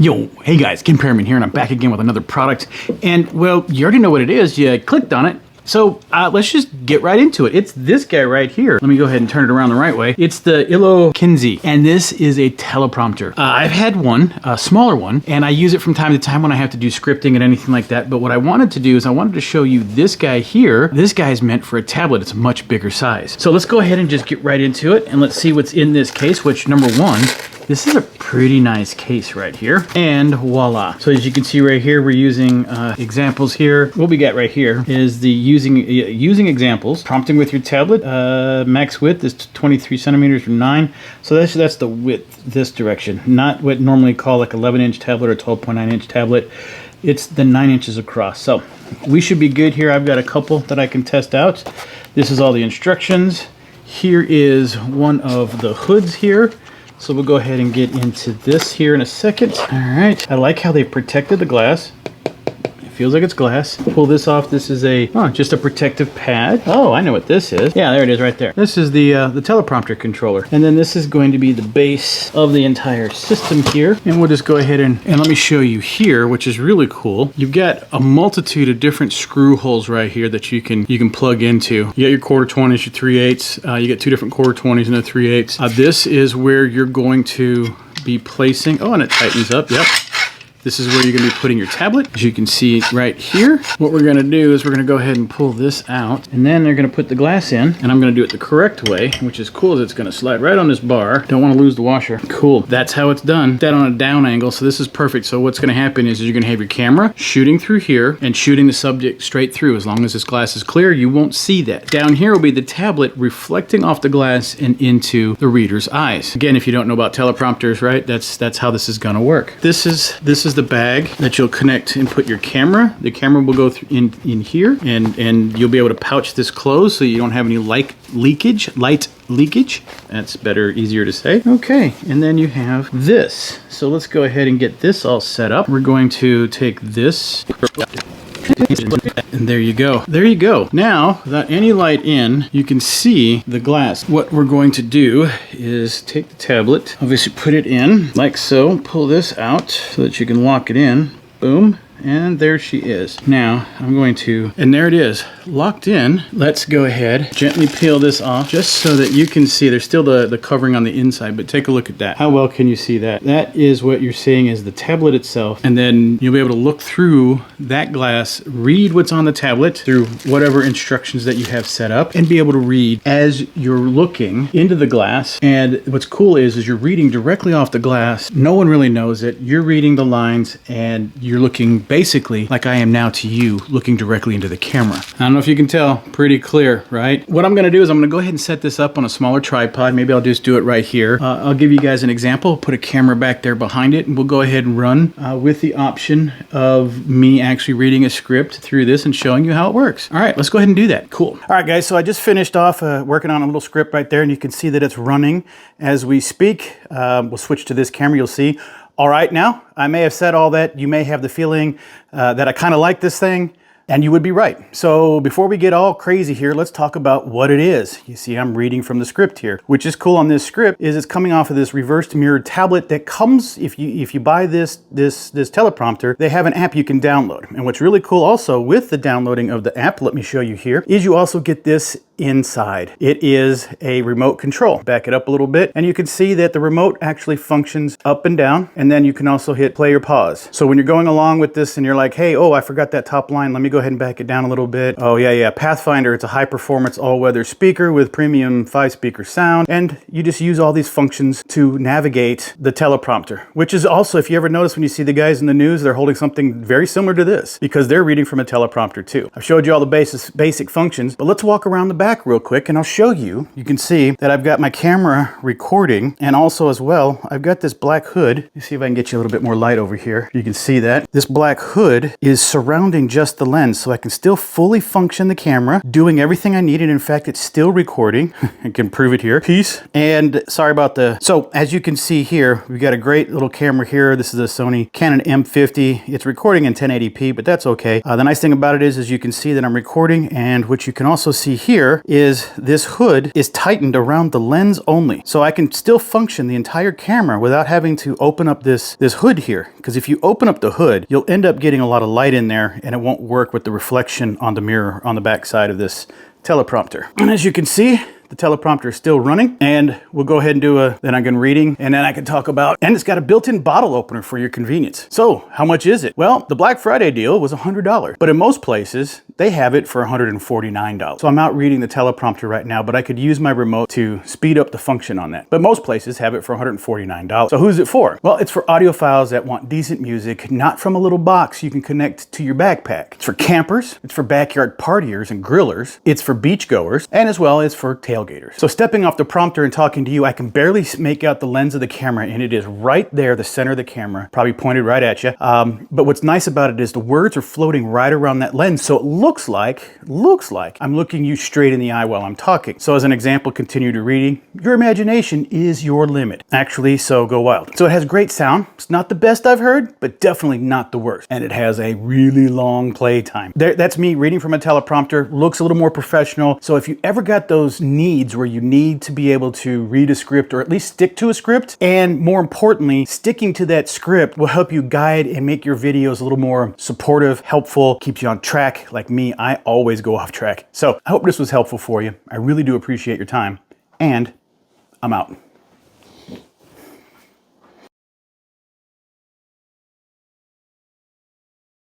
Yo, hey guys, Kim Perryman here, and I'm back again with another product. And, well, you already know what it is. You clicked on it. So let's just get right into it. It's this guy right here. Let me go ahead and turn it around the right way. It's the ILOKNZI, and this is a teleprompter. I've had one, a smaller one, and I use it from time to time when I have to do scripting and anything like that. But what I wanted to do is I wanted to show you this guy here. This guy is meant for a tablet. It's a much bigger size. So let's go ahead and just get right into it, and let's see what's in this case, which number one, this is a pretty nice case right here, and voila. So as you can see right here, we're using examples here. What we got right here is the using examples, prompting with your tablet. Max width is 23 centimeters or 9. So that's the width this direction, not what normally call like 11-inch tablet or 12.9-inch tablet. It's the 9 inches across. So we should be good here. I've got a couple that I can test out. This is all the instructions. Here is one of the hoods here. So we'll go ahead and get into this here in a second. All right, I like how they protected the glass. It feels like it's glass. Pull this off. This is just a protective pad. Oh, I know what this is. Yeah, there it is right there. This is the teleprompter controller. And then this is going to be the base of the entire system here. And we'll just go ahead and let me show you here, which is really cool. You've got a multitude of different screw holes right here that you can plug into. You got your 1/4-20s, your 3/8. You get two different 1/4-20s and a 3/8. This is where you're going to be placing, oh, and it tightens up, yep. This is where you're going to be putting your tablet. As you can see right here, what we're going to do is we're going to go ahead and pull this out, and then they're going to put the glass in, and I'm going to do it the correct way, which is cool, is it's going to slide right on this bar. Don't want to lose the washer. Cool. That's how it's done. That on a down angle, so this is perfect. So what's going to happen is you're going to have your camera shooting through here and shooting the subject straight through. As long as this glass is clear, you won't see that. Down here will be the tablet reflecting off the glass and into the reader's eyes. Again, if you don't know about teleprompters, right, that's how this is going to work. This is the bag that you'll connect and put your camera. The camera will go through in here, and you'll be able to pouch this closed so you don't have any light leakage. That's better, easier to say. Okay, and then you have this. So let's go ahead and get this all set up. We're going to take this, and there you go. There you go. Now, without any light in, you can see the glass. What we're going to do is take the tablet, obviously put it in like so, pull this out so that you can lock it in. Boom. And there she is. Now, I'm going to, and there it is, locked in. Let's go ahead, gently peel this off just so that you can see. There's still the covering on the inside, but take a look at that. How well can you see that? That is what you're seeing is the tablet itself. And then you'll be able to look through that glass, read what's on the tablet through whatever instructions that you have set up, and be able to read as you're looking into the glass. And what's cool is you're reading directly off the glass. No one really knows it. You're reading the lines, and you're looking basically like I am now to you, looking directly into the camera. I don't know if you can tell, pretty clear, right? What I'm gonna do is I'm gonna go ahead and set this up on a smaller tripod. Maybe I'll just do it right here. I'll give you guys an example, put a camera back there behind it, and we'll go ahead and run with the option of me actually reading a script through this and showing you how it works. All right, let's go ahead and do that. Cool. All right, guys, so I just finished off working on a little script right there, and you can see that it's running as we speak. We'll switch to this camera, you'll see. All right, now, I may have said all that. You may have the feeling that I kind of like this thing, and you would be right. So before we get all crazy here, let's talk about what it is. You see, I'm reading from the script here. Which is cool on this script is it's coming off of this reversed mirrored tablet that comes, if you buy this teleprompter, they have an app you can download. And what's really cool also with the downloading of the app, let me show you here, is you also get this inside. It is a remote control. Back it up a little bit, and you can see that the remote actually functions up and down, and then you can also hit play or pause. So when you're going along with this and you're like, hey, oh, I forgot that top line, let me go ahead and back it down a little bit. Oh yeah, Pathfinder, it's a high performance all-weather speaker with premium 5-speaker sound, and you just use all these functions to navigate the teleprompter, which is also, if you ever notice when you see the guys in the news, they're holding something very similar to this because they're reading from a teleprompter too. I've showed you all the basic functions, but let's walk around the back real quick and I'll show you. You can see that I've got my camera recording, and also as well, I've got this black hood. Let me see if I can get you a little bit more light over here. You can see that this black hood is surrounding just the lens, so I can still fully function the camera, doing everything I need, and in fact, it's still recording. I can prove it here. Peace. And sorry about so as you can see here, we've got a great little camera here. This is a Sony Canon M50. It's recording in 1080p, but that's okay. The nice thing about it is you can see that I'm recording, and what you can also see here here is this hood is tightened around the lens only. So I can still function the entire camera without having to open up this hood here. Because if you open up the hood, you'll end up getting a lot of light in there and it won't work with the reflection on the mirror on the back side of this teleprompter. And as you can see, the teleprompter is still running, and we'll go ahead and do then I can reading, and then I can talk about, and it's got a built-in bottle opener for your convenience. So how much is it? Well, the Black Friday deal was $100, but in most places they have it for $149. So I'm out reading the teleprompter right now, but I could use my remote to speed up the function on that. But most places have it for $149. So who's it for? Well, it's for audiophiles that want decent music, not from a little box you can connect to your backpack. It's for campers, it's for backyard partiers and grillers, it's for beachgoers, and as well as for tailgaters. So stepping off the prompter and talking to you, I can barely make out the lens of the camera, and it is right there, the center of the camera, probably pointed right at you. But what's nice about it is the words are floating right around that lens, so it looks like I'm looking you straight in the eye while I'm talking. So as an example, continue to reading. Your imagination is your limit. Actually, so go wild. So it has great sound. It's not the best I've heard, but definitely not the worst. And it has a really long play time. That's me reading from a teleprompter. Looks a little more professional. So if you ever got those needs where you need to be able to read a script or at least stick to a script, and more importantly, sticking to that script will help you guide and make your videos a little more supportive, helpful, keeps you on track. Like me, I always go off track. So I hope this was helpful for you. I really do appreciate your time, and I'm out.